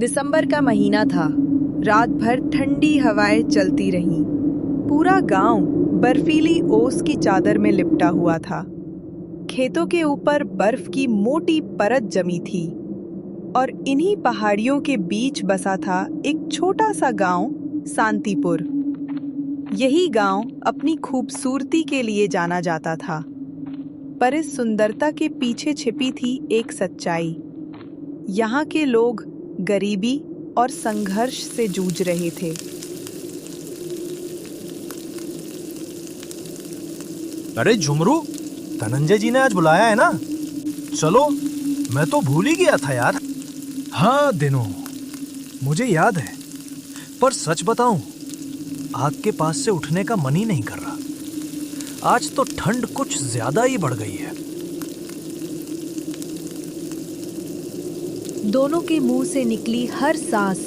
दिसंबर का महीना था। रात भर ठंडी हवाएं चलती रहीं। पूरा गांव बर्फीली ओस की चादर में लिपटा हुआ था। खेतों के ऊपर बर्फ की मोटी परत जमी थी और इन्हीं पहाड़ियों के बीच बसा था एक छोटा सा गांव, शांतिपुर। यही गांव अपनी खूबसूरती के लिए जाना जाता था, पर इस सुंदरता के पीछे छिपी थी एक सच्चाई। यहाँ के लोग गरीबी और संघर्ष से जूझ रहे थे। अरे झुमरू, धनंजय जी ने आज बुलाया है ना? चलो, मैं तो भूल ही गया था यार। हाँ दिनों, मुझे याद है, पर सच बताऊं, आग के पास से उठने का मन ही नहीं कर रहा। आज तो ठंड कुछ ज्यादा ही बढ़ गई है। दोनों के मुंह से निकली हर सांस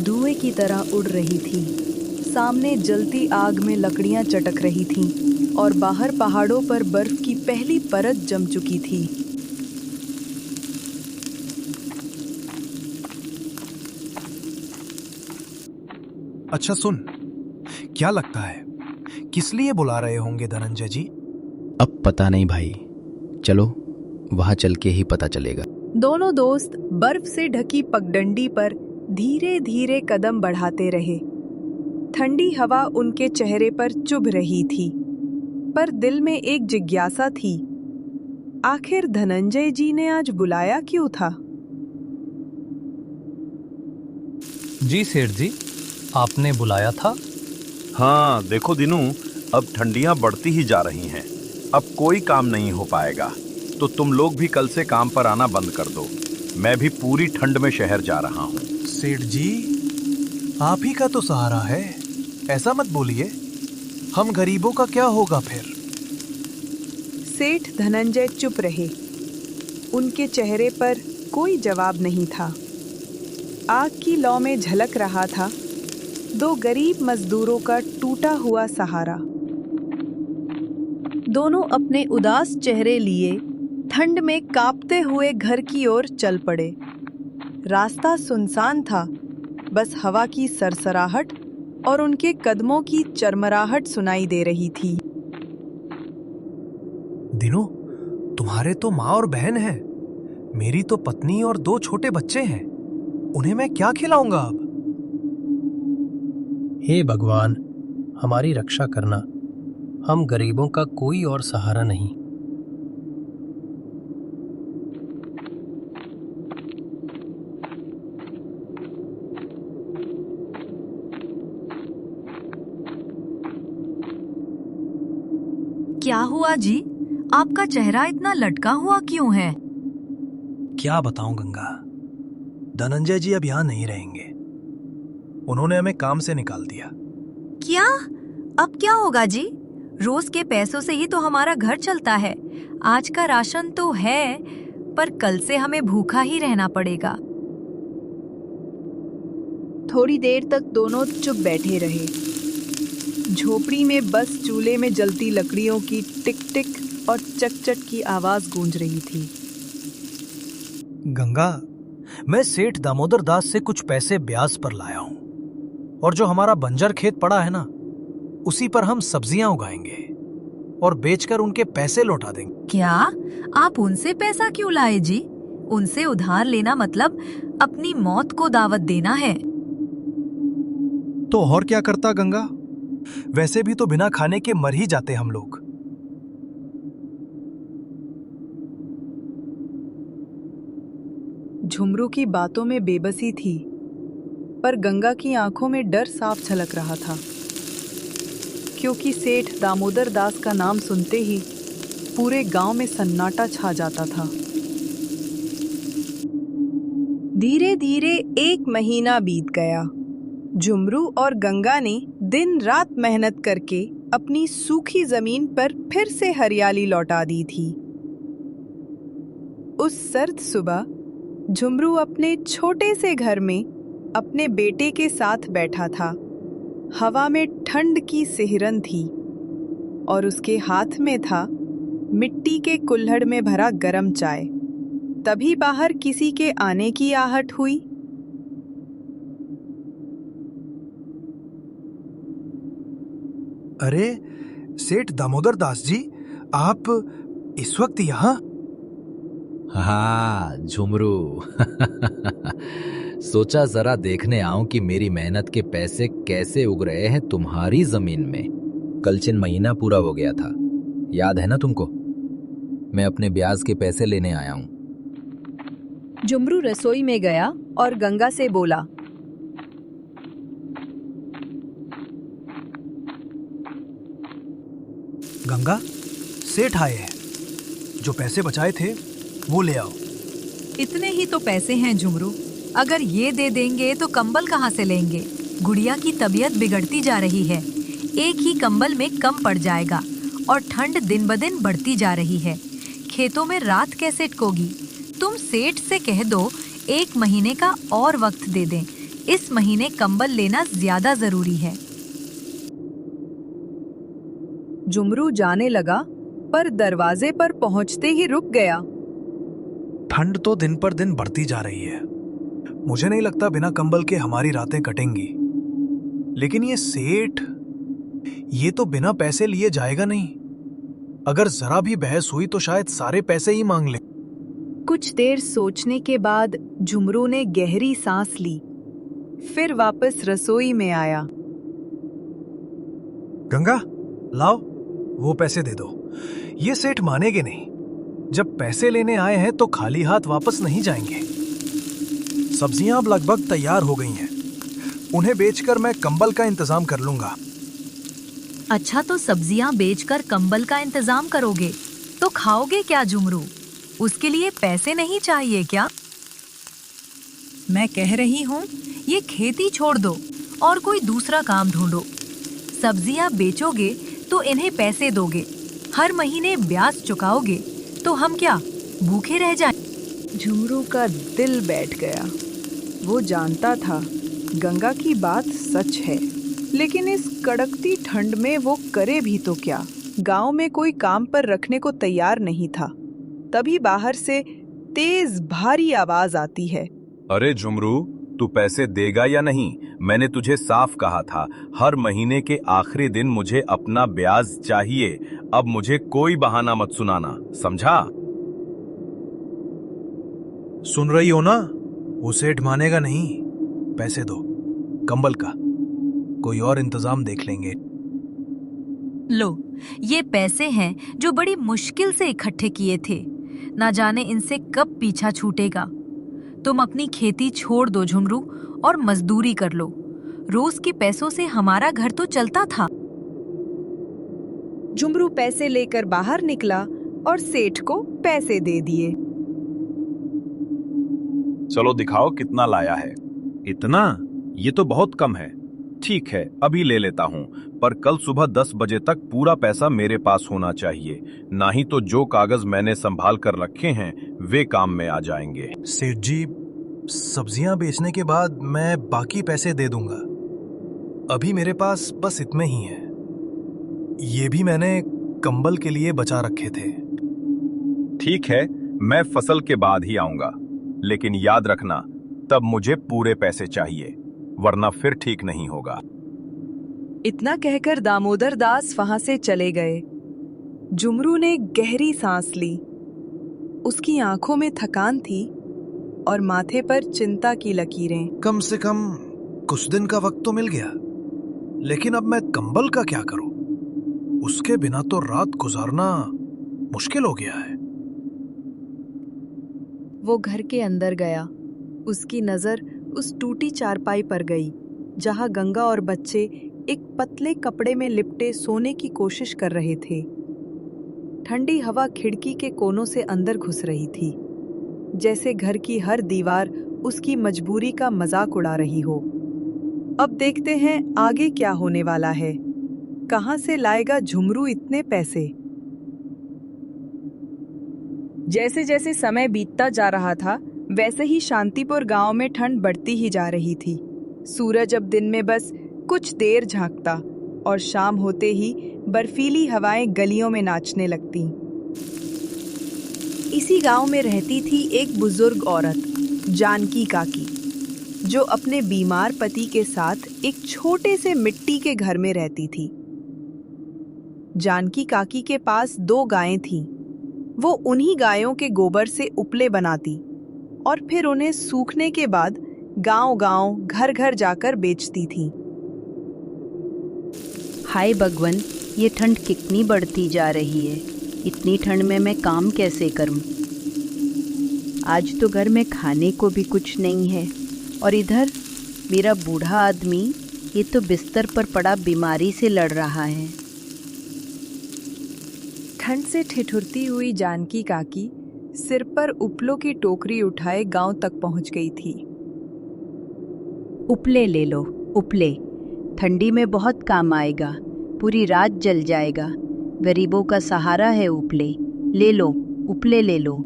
धुएं की तरह उड़ रही थी। सामने जलती आग में लकड़ियां चटक रही थीं और बाहर पहाड़ों पर बर्फ की पहली परत जम चुकी थी। अच्छा सुन, क्या लगता है किस लिए बुला रहे होंगे धनंजय जी? अब पता नहीं भाई, चलो वहां चल के ही पता चलेगा। दोनों दोस्त बर्फ से ढकी पगडंडी पर धीरे धीरे कदम बढ़ाते रहे। ठंडी हवा उनके चेहरे पर चुभ रही थी, पर दिल में एक जिज्ञासा थी। आखिर धनंजय जी ने आज बुलाया क्यों था? जी सेठ जी, आपने बुलाया था? हाँ देखो दिनू, अब ठंडियां बढ़ती ही जा रही हैं। अब कोई काम नहीं हो पाएगा, तो तुम लोग भी कल से काम पर आना बंद कर दो। मैं भी पूरी ठंड में शहर जा रहा हूँ। सेठ जी, आप ही का तो सहारा है, ऐसा मत बोलिए। हम गरीबों का क्या होगा फिर? सेठ धनंजय चुप रहे। उनके चेहरे पर कोई जवाब नहीं था। आग की लौ में झलक रहा था दो गरीब मजदूरों का टूटा हुआ सहारा। दोनों अपने उदास चेहरे लिए ठंड में कांपते हुए घर की ओर चल पड़े। रास्ता सुनसान था, बस हवा की सरसराहट और उनके कदमों की चरमराहट सुनाई दे रही थी। दिनों, तुम्हारे तो माँ और बहन हैं। मेरी तो पत्नी और 2 छोटे बच्चे हैं। उन्हें मैं क्या खिलाऊंगा अब? हे भगवान, हमारी रक्षा करना। हम गरीबों का कोई और सहारा नहीं। क्या हुआ जी? आपका चेहरा इतना लटका हुआ क्यों है? क्या बताऊं गंगा, धनंजय जी अब यहाँ नहीं रहेंगे। उन्होंने हमें काम से निकाल दिया। क्या? अब क्या होगा जी? रोज के पैसों से ही तो हमारा घर चलता है। आज का राशन तो है, पर कल से हमें भूखा ही रहना पड़ेगा। थोड़ी देर तक दोनों चुप बैठे रहे। झोपड़ी में बस चूल्हे में जलती लकड़ियों की टिक टिक और चट-चट की आवाज गूंज रही थी। गंगा, मैं सेठ दामोदर दास से कुछ पैसे ब्याज पर लाया हूं, और जो हमारा बंजर खेत पड़ा है ना, उसी पर हम सब्जियां उगाएंगे और बेचकर उनके पैसे लौटा देंगे। क्या? आप उनसे पैसा क्यों लाए जी? उनसे उधार लेना मतलब अपनी मौत को दावत देना है। तो और क्या करता गंगा? वैसे भी तो बिना खाने के मर ही जाते हम लोग। झुमरू की बातों में बेबसी थी, पर गंगा की आंखों में डर साफ झलक रहा था, क्योंकि सेठ दामोदर दास का नाम सुनते ही पूरे गांव में सन्नाटा छा जाता था। धीरे धीरे 1 महीना बीत गया। झुमरू और गंगा ने दिन रात मेहनत करके अपनी सूखी जमीन पर फिर से हरियाली लौटा दी थी। उस सर्द सुबह झुमरू अपने छोटे से घर में अपने बेटे के साथ बैठा था। हवा में ठंड की सिहरन थी और उसके हाथ में था मिट्टी के कुल्हड़ में भरा गरम चाय। तभी बाहर किसी के आने की आहट हुई। अरे सेठ दामोदर दास जी, आप इस वक्त यहाँ? हाँ झुमरू। सोचा जरा देखने आऊं कि मेरी मेहनत के पैसे कैसे उग रहे हैं तुम्हारी जमीन में। कल चिन महीना पूरा हो गया था, याद है ना तुमको? मैं अपने ब्याज के पैसे लेने आया हूं। झुमरू रसोई में गया और गंगा से बोला, गंगा, सेठ आए हैं, जो पैसे बचाए थे वो ले आओ। इतने ही तो पैसे हैं झुमरू, अगर ये दे देंगे तो कंबल कहाँ से लेंगे? गुड़िया की तबीयत बिगड़ती जा रही है, एक ही कंबल में कम पड़ जाएगा और ठंड दिन ब दिन बढ़ती जा रही है। खेतों में रात कैसे टिकोगी? तुम सेठ से कह दो 1 महीने का और वक्त दे दें, इस महीने कंबल लेना ज्यादा जरूरी है। झुमरू जाने लगा पर दरवाजे पर पहुंचते ही रुक गया। ठंड तो दिन पर दिन बढ़ती जा रही है, मुझे नहीं लगता बिना कंबल के हमारी रातें कटेंगी। लेकिन ये सेठ, ये तो बिना पैसे लिए जाएगा नहीं। अगर जरा भी बहस हुई तो शायद सारे पैसे ही मांग ले। कुछ देर सोचने के बाद झुमरू ने गहरी सांस ली, फिर वापस रसोई में आया। गंगा, लाओ वो पैसे दे दो। ये सेठ मानेंगे नहीं, जब पैसे लेने आए हैं तो खाली हाथ वापस नहीं जाएंगे। सब्जियां अब लगभग तैयार हो गई हैं, उन्हें बेचकर मैं कंबल का इंतजाम कर लूंगा। अच्छा, तो सब्जियां बेचकर कंबल का इंतजाम करोगे तो खाओगे क्या झुमरू? उसके लिए पैसे नहीं चाहिए क्या? मैं कह रही हूँ ये खेती छोड़ दो और कोई दूसरा काम ढूंढो। सब्जियां बेचोगे तो इन्हें पैसे दोगे, हर महीने ब्याज चुकाओगे, तो हम क्या भूखे रह जाएं? झुमरू का दिल बैठ गया। वो जानता था गंगा की बात सच है, लेकिन इस कड़कती ठंड में वो करे भी तो क्या? गांव में कोई काम पर रखने को तैयार नहीं था। तभी बाहर से तेज भारी आवाज आती है। अरे झुमरू, तू पैसे देगा या नहीं? मैंने तुझे साफ कहा था, हर महीने के आखिरी दिन मुझे अपना ब्याज चाहिए। अब मुझे कोई बहाना मत सुनाना, समझा? सुन रही हो ना, वो सेठ मानेगा नहीं। पैसे दो, कंबल का कोई और इंतजाम देख लेंगे। लो, ये पैसे हैं जो बड़ी मुश्किल से इकट्ठे किए थे, ना जाने इनसे कब पीछा छूटेगा। तुम अपनी खेती छोड़ दो झुमरू और मजदूरी कर लो, रोज के पैसों से हमारा घर तो चलता था। झुमरू पैसे लेकर बाहर निकला और सेठ को पैसे दे दिए। चलो दिखाओ कितना लाया है। इतना? ये तो बहुत कम है। ठीक है, अभी ले लेता हूँ, पर कल सुबह 10 बजे तक पूरा पैसा मेरे पास होना चाहिए, नहीं तो जो कागज मैंने संभाल कर रखे हैं वे काम में आ जाएंगे। सेठ जी, सब्जियां बेचने के बाद मैं बाकी पैसे दे दूंगा। अभी मेरे पास बस इतने ही हैं। ये भी मैंने कंबल के लिए बचा रखे थे। ठीक है, मैं फसल के बाद ही आऊंगा, लेकिन याद रखना तब मुझे पूरे पैसे चाहिए, वरना फिर ठीक नहीं होगा। इतना कहकर दामोदर दास वहां से चले गए। झुमरू ने गहरी सांस ली। उसकी आंखों में थकान थी और माथे पर चिंता की लकीरें। कम से कम कुछ दिन का वक्त तो मिल गया, लेकिन अब मैं कंबल का क्या करूं? उसके बिना तो रात गुजारना मुश्किल हो गया है। वो घर के अंदर गया। उसकी नजर उस टूटी चारपाई पर गई, जहां गंगा और बच्चे एक पतले कपड़े में लिपटे सोने की कोशिश कर रहे थे। ठंडी हवा खिड़की के कोनों से अंदर घुस रही थी, जैसे घर की हर दीवार उसकी मजबूरी का मजाक उड़ा रही हो। अब देखते हैं आगे क्या होने वाला है। कहां से लाएगा झुमरू इतने पैसे? जैसे जैसे समय बीतता जा रहा था, वैसे ही शांतिपुर गांव में ठंड बढ़ती ही जा रही थी। सूरज अब दिन में बस कुछ देर झांकता और शाम होते ही बर्फीली हवाएं गलियों में नाचने लगती। इसी गांव में रहती थी एक बुजुर्ग औरत, जानकी काकी, जो अपने बीमार पति के साथ एक छोटे से मिट्टी के घर में रहती थी। जानकी काकी के पास 2 गायें थीं। वो उन्हीं गायों के गोबर से उपले बनाती और फिर उन्हें सूखने के बाद गांव-गांव, घर-घर जाकर बेचती थीं। हाय भगवान, ये ठंड कितनी बढ़ती जा रही है। इतनी ठंड में मैं काम कैसे करूं? आज तो घर में खाने को भी कुछ नहीं है और इधर मेरा बूढ़ा आदमी ये तो बिस्तर पर पड़ा बीमारी से लड़ रहा है। ठंड से ठिठुरती हुई जानकी काकी सिर पर उपलों की टोकरी उठाए गांव तक पहुंच गई थी। उपले ले लो, उपले। ठंडी में बहुत काम आएगा, पूरी रात जल जाएगा। गरीबों का सहारा है उपले। ले लो, उपले ले लो।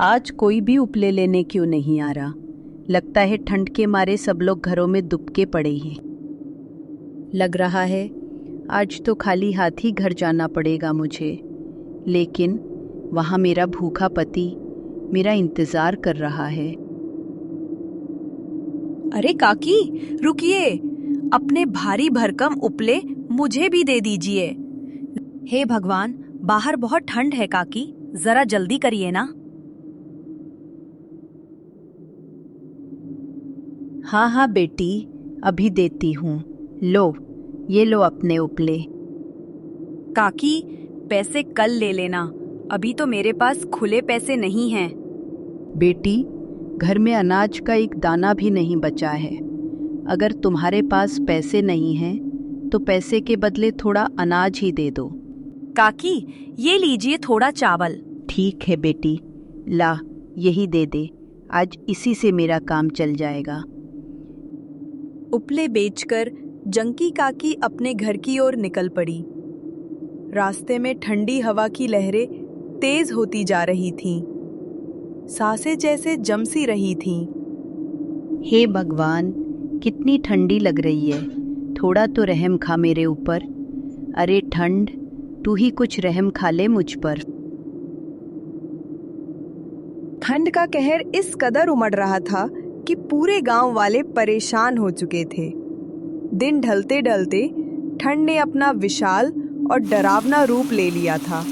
आज कोई भी उपले लेने क्यों नहीं आ रहा? लगता है ठंड के मारे सब लोग घरों में दुबके पड़े हैं। लग रहा है आज तो खाली हाथ ही घर जाना पड़ेगा मुझे। लेकिन वहाँ मेरा भूखा पति मेरा इंतजार कर रहा है। अरे काकी, रुकिए, अपने भारी भरकम उपले मुझे भी दे दीजिए। हे भगवान, बाहर बहुत ठंड है काकी, जरा जल्दी करिए ना। हाँ हाँ बेटी, अभी देती हूँ। लो, ये लो अपने उपले। काकी, पैसे कल ले लेना, अभी तो मेरे पास खुले पैसे नहीं हैं। बेटी, घर में अनाज का एक दाना भी नहीं बचा है। अगर तुम्हारे पास पैसे नहीं हैं तो पैसे के बदले थोड़ा अनाज ही दे दो। काकी, ये लीजिए थोड़ा चावल। ठीक है बेटी, ला यही दे दे। आज इसी से मेरा काम चल जाएगा। उपले बेचकर जंकी काकी अपने घर की ओर निकल पड़ी। रास्ते में ठंडी हवा की लहरें तेज होती जा रही थीं। सांसें जैसे जमसी रही थीं। हे भगवान, कितनी ठंडी लग रही है। थोड़ा तो रहम खा मेरे ऊपर। अरे ठंड, तू ही कुछ रहम खा ले मुझ पर। ठंड का कहर इस कदर उमड़ रहा था कि पूरे गांव वाले परेशान हो चुके थे। दिन ढलते ढलते ठंड ने अपना विशाल और डरावना रूप ले लिया था।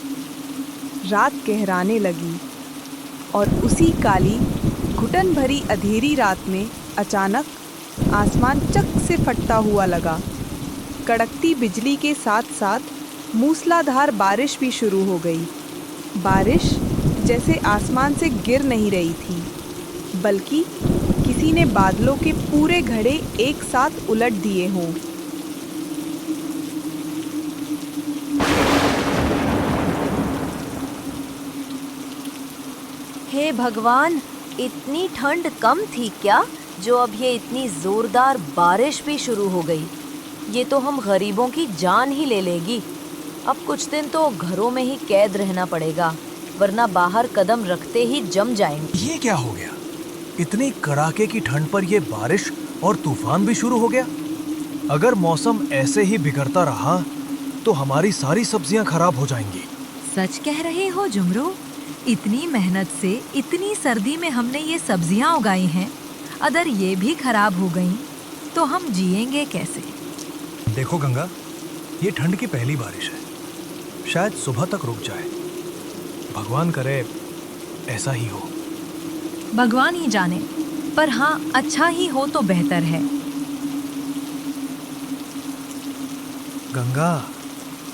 रात गहराने लगी और उसी काली घुटन भरी अंधेरी रात में अचानक आसमान चक से फटता हुआ लगा। कड़कती बिजली के साथ साथ मूसलाधार बारिश भी शुरू हो गई। बारिश जैसे आसमान से गिर नहीं रही थी, बल्कि किसी ने बादलों के पूरे घड़े एक साथ उलट दिए हों। हे भगवान, इतनी ठंड कम थी क्या जो अब ये इतनी जोरदार बारिश भी शुरू हो गई। ये तो हम गरीबों की जान ही ले लेगी। अब कुछ दिन तो घरों में ही कैद रहना पड़ेगा, वरना बाहर कदम रखते ही जम जाएंगे। ये क्या हो गया? इतनी कड़ाके की ठंड पर ये बारिश और तूफान भी शुरू हो गया। अगर मौसम ऐसे ही बिगड़ता रहा तो हमारी सारी सब्जियां खराब हो जाएंगी। सच कह रहे हो जुमरू, इतनी मेहनत से इतनी सर्दी में हमने ये सब्जियां उगाई हैं, अगर ये भी खराब हो गईं तो हम जिएंगे कैसे? देखो गंगा, ये ठंड की पहली बारिश है, शायद सुबह तक रुक जाए। भगवान करे ऐसा ही हो। भगवान ही जाने, पर हाँ, अच्छा ही हो तो बेहतर है। गंगा,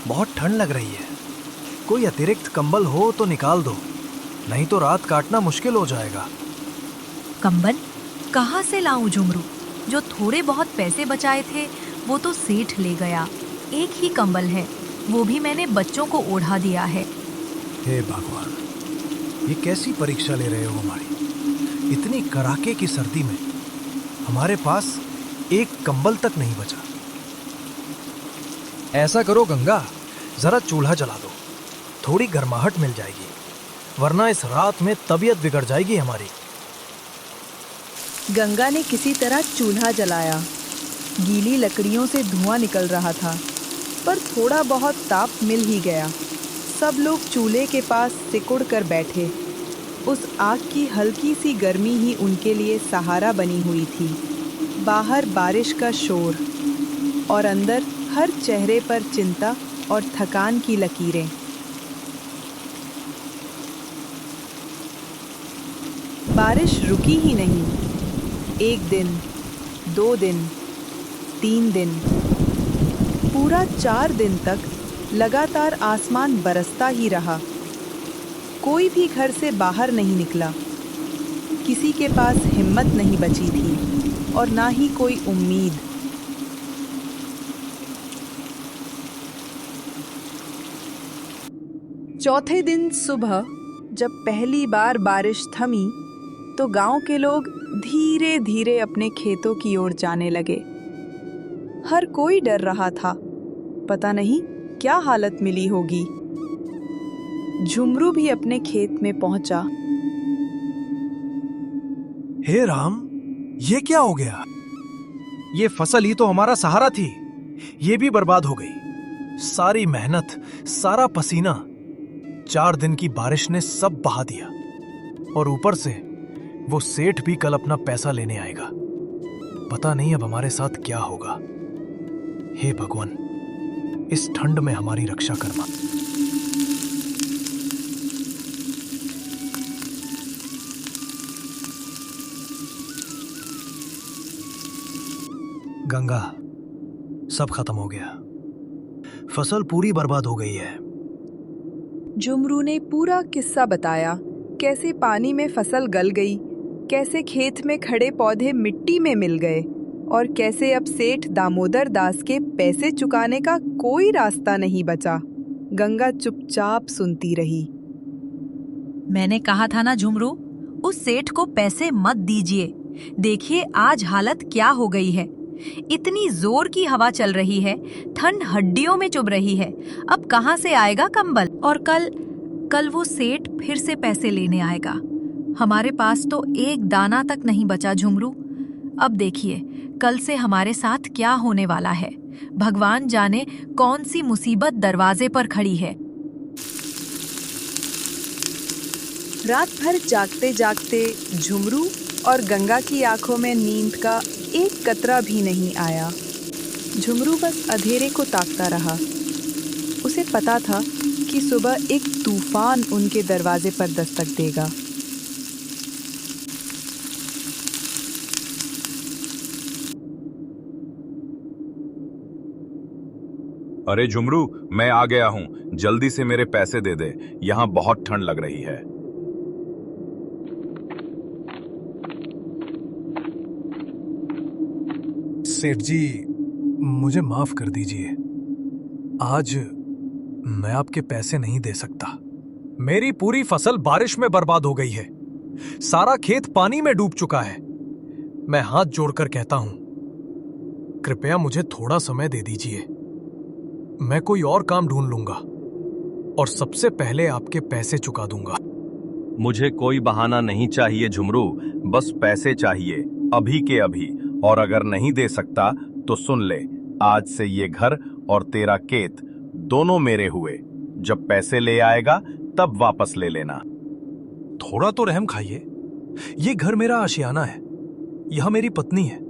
बहुत ठंड लग रही है। कोई अतिरिक्त कंबल हो तो निकाल दो, नहीं तो रात काटना मुश्किल हो जाएगा। कंबल कहाँ से लाऊं जुमरू? जो थोड़े बहुत पैसे बचाए थे वो तो सेठ ले गया। एक ही कंबल है, वो भी मैंने बच्चों को ओढ़ा दिया है। हे भगवान, ये कैसी परीक्षा ले रहे हो हमारी? इतनी कड़ाके की सर्दी में हमारे पास एक कंबल तक नहीं बचा। ऐसा करो गंगा, जरा चूल्हा जला दो, थोड़ी गर्माहट मिल जाएगी, वरना इस रात में तबीयत बिगड़ जाएगी हमारी। गंगा ने किसी तरह चूल्हा जलाया। गीली लकड़ियों से धुआं निकल रहा था, पर थोड़ा बहुत ताप मिल ही गया। सब लोग चूल्हे के पास सिकुड़ कर बैठे। उस आग की हल्की सी गर्मी ही उनके लिए सहारा बनी हुई थी। बाहर बारिश का शोर, और अंदर हर चेहरे पर चिंता और थकान की लकीरें। बारिश रुकी ही नहीं। 1 दिन, 2 दिन, 3 दिन, पूरा 4 दिन तक लगातार आसमान बरसता ही रहा। कोई भी घर से बाहर नहीं निकला। किसी के पास हिम्मत नहीं बची थी और ना ही कोई उम्मीद। चौथे दिन सुबह जब पहली बार बारिश थमी तो गांव के लोग धीरे धीरे अपने खेतों की ओर जाने लगे। हर कोई डर रहा था, पता नहीं क्या हालत मिली होगी। झुमरू भी अपने खेत में पहुंचा। हे राम, ये क्या हो गया? ये फसल ही तो हमारा सहारा थी, ये भी बर्बाद हो गई। सारी मेहनत, सारा पसीना 4 दिन की बारिश ने सब बहा दिया। और ऊपर से वो सेठ भी कल अपना पैसा लेने आएगा। पता नहीं अब हमारे साथ क्या होगा। हे भगवान, इस ठंड में हमारी रक्षा करना। गंगा, सब खत्म हो गया। फसल पूरी बर्बाद हो गई है। झुमरू ने पूरा किस्सा बताया, कैसे पानी में फसल गल गई, कैसे खेत में खड़े पौधे मिट्टी में मिल गए और कैसे अब सेठ दामोदर दास के पैसे चुकाने का कोई रास्ता नहीं बचा। गंगा चुपचाप सुनती रही। मैंने कहा था ना झुमरू, उस सेठ को पैसे मत दीजिए। देखिए आज हालत क्या हो गई है। इतनी जोर की हवा चल रही है, ठंड हड्डियों में चुभ रही है। अब कहाँ से आएगा कंबल? और कल वो सेठ फिर से पैसे लेने आएगा। हमारे पास तो एक दाना तक नहीं बचा झुमरू। अब देखिए कल से हमारे साथ क्या होने वाला है। भगवान जाने कौन सी मुसीबत दरवाजे पर खड़ी है। रात भर जागते जागते झुमरू और गंगा की आंखों में नींद का एक कतरा भी नहीं आया। झुमरू बस अंधेरे को ताकता रहा। उसे पता था कि सुबह एक तूफान उनके दरवाजे पर दस्तक देगा। अरे झुमरू, मैं आ गया हूं। जल्दी से मेरे पैसे दे दे, यहां बहुत ठंड लग रही है। सेठ जी, मुझे माफ कर दीजिए। आज मैं आपके पैसे नहीं दे सकता। मेरी पूरी फसल बारिश में बर्बाद हो गई है। सारा खेत पानी में डूब चुका है। मैं हाथ जोड़कर कहता हूं, कृपया मुझे थोड़ा समय दे दीजिए। मैं कोई और काम ढूंढ लूंगा और सबसे पहले आपके पैसे चुका दूंगा। मुझे कोई बहाना नहीं चाहिए झुमरू, बस पैसे चाहिए अभी के अभी। और अगर नहीं दे सकता तो सुन ले, आज से ये घर और तेरा खेत दोनों मेरे हुए। जब पैसे ले आएगा तब वापस ले लेना। थोड़ा तो रहम खाइए। ये घर मेरा आशियाना है, यह मेरी पत्नी है,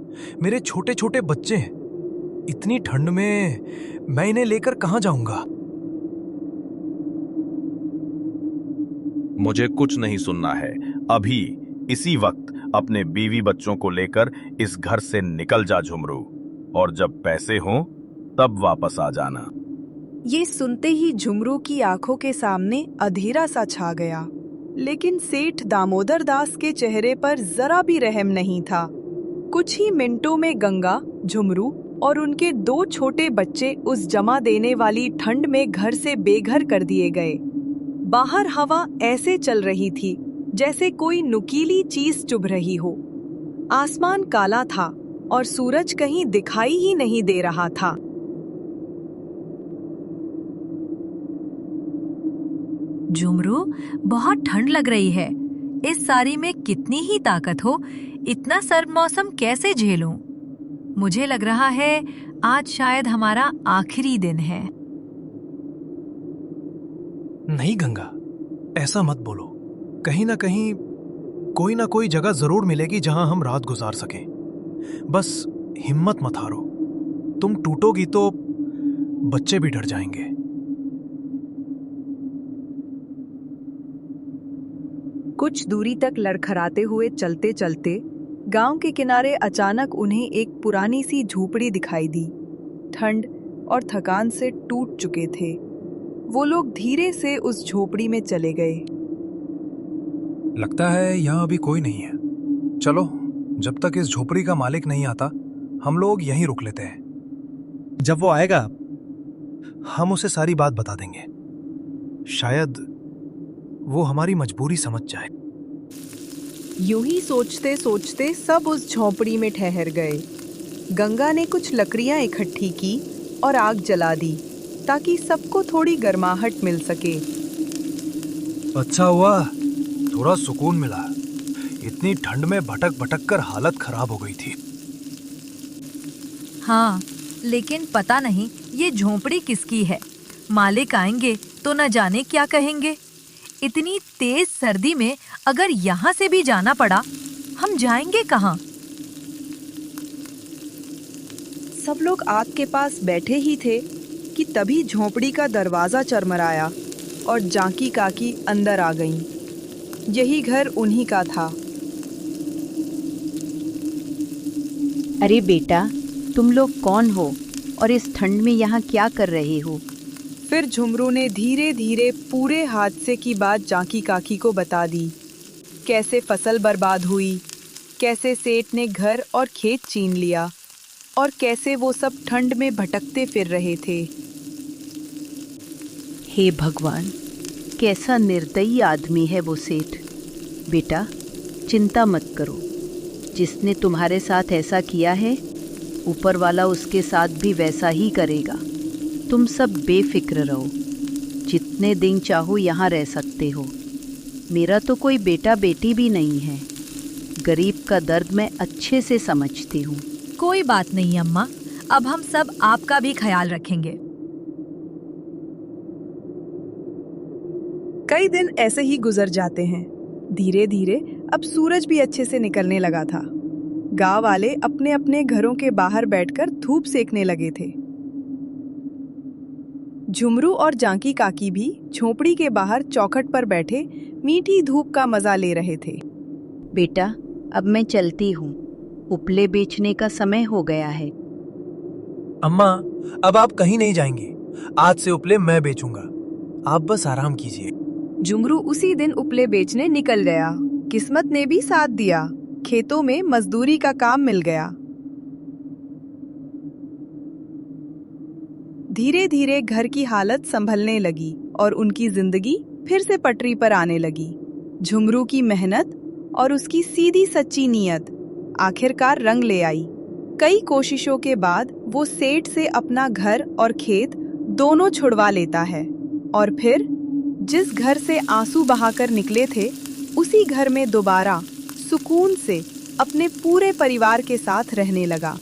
मेरे छोटे छोटे बच्चे हैं। इतनी ठंड में मैं इन्हें लेकर कहां जाऊंगा? मुझे कुछ नहीं सुनना है। अभी इसी वक्त अपने बीवी बच्चों को लेकर इस घर से निकल जा झुमरू, और जब पैसे हों तब वापस आ जाना। ये सुनते ही झुमरू की आंखों के सामने अंधेरा सा छा गया, लेकिन सेठ दामोदर दास के चेहरे पर जरा भी रहम नहीं था। कुछ ही मिनटों में गंगा, झुमरू और उनके 2 छोटे बच्चे उस जमा देने वाली ठंड में घर से बेघर कर दिए गए। बाहर हवा ऐसे चल रही थी जैसे कोई नुकीली चीज चुभ रही हो। आसमान काला था और सूरज कहीं दिखाई ही नहीं दे रहा था। झुमरू, बहुत ठंड लग रही है। इस साड़ी में कितनी ही ताकत हो, इतना सर्द मौसम कैसे झेलूं? मुझे लग रहा है आज शायद हमारा आखिरी दिन है। नहीं गंगा, ऐसा मत बोलो। कहीं ना कहीं कोई ना कोई जगह जरूर मिलेगी जहां हम रात गुजार सकें। बस हिम्मत मत हारो। तुम टूटोगी तो बच्चे भी डर जाएंगे। कुछ दूरी तक लड़खड़ाते हुए चलते चलते गांव के किनारे अचानक उन्हें एक पुरानी सी झोपड़ी दिखाई दी। ठंड और थकान से टूट चुके थे। वो लोग धीरे से उस झोपड़ी में चले गए। लगता है यहाँ अभी कोई नहीं है। चलो, जब तक इस झोपड़ी का मालिक नहीं आता हम लोग यहीं रुक लेते हैं। जब वो आएगा हम उसे सारी बात बता देंगे। शायद वो हमारी मजबूरी समझ जाए। यूं ही सोचते सोचते सब उस झोंपड़ी में ठहर गए। गंगा ने कुछ लकड़ियां इकट्ठी की और आग जला दी ताकि सबको थोड़ी गर्माहट मिल सके। अच्छा हुआ, थोड़ा सुकून मिला। इतनी ठंड में भटक भटक कर हालत खराब हो गई थी। हाँ, लेकिन पता नहीं ये झोंपड़ी किसकी है। मालिक आएंगे तो न जाने क्या कहेंगे। इतनी तेज सर्दी में अगर यहाँ से भी जाना पड़ा, हम जाएंगे कहाँ? सब लोग आग के पास बैठे ही थे कि तभी झोंपड़ी का दरवाजा चरमराया और जांकी काकी अंदर आ गईं। यही घर उन्हीं का था। अरे बेटा, तुम लोग कौन हो और इस ठंड में यहाँ क्या कर रहे हो? फिर झुमरू ने धीरे धीरे पूरे हादसे की बात जांकी काकी को बता दी। कैसे फसल बर्बाद हुई, कैसे सेठ ने घर और खेत छीन लिया और कैसे वो सब ठंड में भटकते फिर रहे थे। हे भगवान, कैसा निर्दयी आदमी है वो सेठ। बेटा, चिंता मत करो। जिसने तुम्हारे साथ ऐसा किया है, ऊपर वाला उसके साथ भी वैसा ही करेगा। तुम सब बेफिक्र रहो। जितने दिन चाहो यहाँ रह सकते हो। मेरा तो कोई बेटा बेटी भी नहीं है। गरीब का दर्द मैं अच्छे से समझती हूँ। कोई बात नहीं अम्मा, अब हम सब आपका भी ख्याल रखेंगे। कई दिन ऐसे ही गुजर जाते हैं। धीरे धीरे अब सूरज भी अच्छे से निकलने लगा था। गांव वाले अपने अपने घरों के बाहर बैठकर धूप सेकने लगे थे। झुमरू और जांकी काकी भी झोपड़ी के बाहर चौखट पर बैठे मीठी धूप का मजा ले रहे थे। बेटा, अब मैं चलती हूँ। उपले बेचने का समय हो गया है। अम्मा, अब आप कहीं नहीं जाएंगी। आज से उपले मैं बेचूंगा। आप बस आराम कीजिए। झुमरू उसी दिन उपले बेचने निकल गया। किस्मत ने भी साथ दिया। खेतों में मजदूरी का काम मिल गया। धीरे धीरे घर की हालत संभलने लगी और उनकी जिंदगी फिर से पटरी पर आने लगी। झुमरू की मेहनत और उसकी सीधी सच्ची नीयत आखिरकार रंग ले आई। कई कोशिशों के बाद वो सेठ से अपना घर और खेत दोनों छुड़वा लेता है और फिर जिस घर से आंसू बहाकर निकले थे, उसी घर में दोबारा सुकून से अपने पूरे परिवार के साथ रहने लगा।